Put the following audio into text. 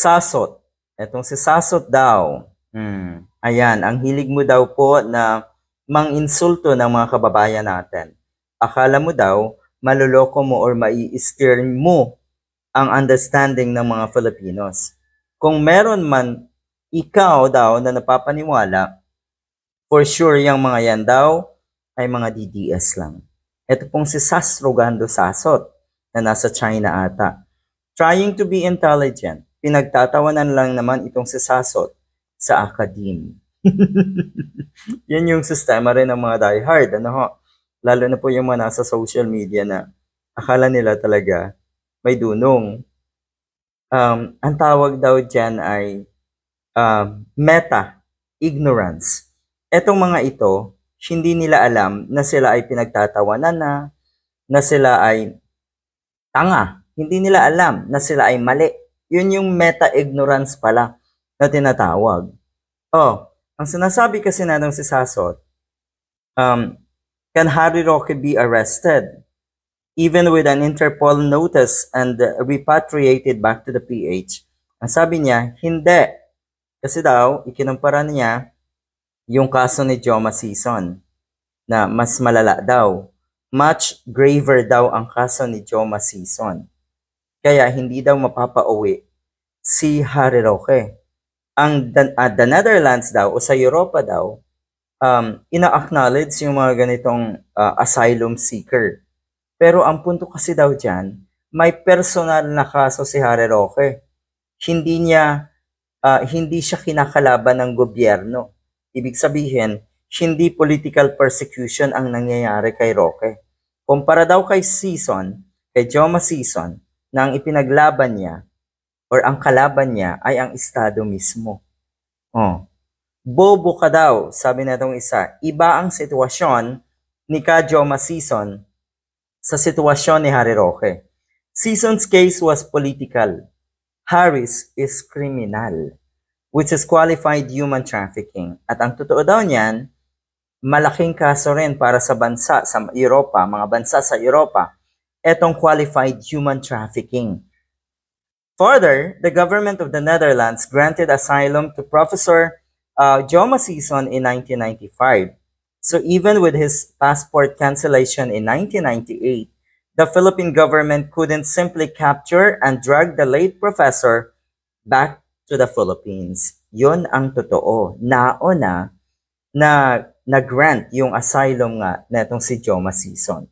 Sasot. Etong si Sasot daw. Ayan, ang hilig mo daw po na mang-insulto ng mga kababayan natin. Akala mo daw, maluloko mo or mai-steer mo ang understanding ng mga Filipinos. Kung meron man ikaw daw na napapaniwala, for sure yung mga yan daw ay mga DDS lang. Ito pong si Sasrogando Sasot na nasa China ata. Trying to be intelligent. Pinagtatawanan lang naman itong si Sasot sa academe. Yan yung sistema rin ng mga diehard. Ano ho? Lalo na po yung mga nasa social media na akala nila talaga may dunong. Ang tawag daw dyan ay meta-ignorance. Etong mga ito, hindi nila alam na sila ay pinagtatawanan na sila ay tanga. Hindi nila alam na sila ay mali. Yun yung meta-ignorance pala na tinatawag. Ang sinasabi kasi na si Sasot, can Harry Roque be arrested even with an Interpol notice and repatriated back to the PH? Ang sabi niya, hindi. Kasi daw, ikinumpara niya yung kaso ni Joma Sison na mas malala daw. Much graver daw ang kaso ni Joma Sison. Kaya hindi daw mapapauwi si Harry Roque. The Netherlands daw o sa Europa daw, ina-acknowledge yung mga ganitong asylum seeker. Pero ang punto kasi daw dyan, may personal na kaso si Harry Roque. Hindi siya kinakalaban ng gobyerno. Ibig sabihin, hindi political persecution ang nangyayari kay Roque. Kumpara daw kay Joma Sison, na ang ipinaglaban niya or ang kalaban niya ay ang Estado mismo. Bobo ka daw, sabi na itong isa. Iba ang sitwasyon ni Joma Sison sa sitwasyon ni Harry Roque. Sison's case was political. Harry's is criminal, which is qualified human trafficking. At ang totoo daw niyan, malaking kaso rin para sa bansa sa Europa, mga bansa sa Europa, etong qualified human trafficking. Further, the government of the Netherlands granted asylum to Professor Joma Sison in 1995. So even with his passport cancellation in 1998, the Philippine government couldn't simply capture and drag the late professor back to the Philippines. Yun ang totoo. Nauna na grant yung asylum nga netong si Joma Sison.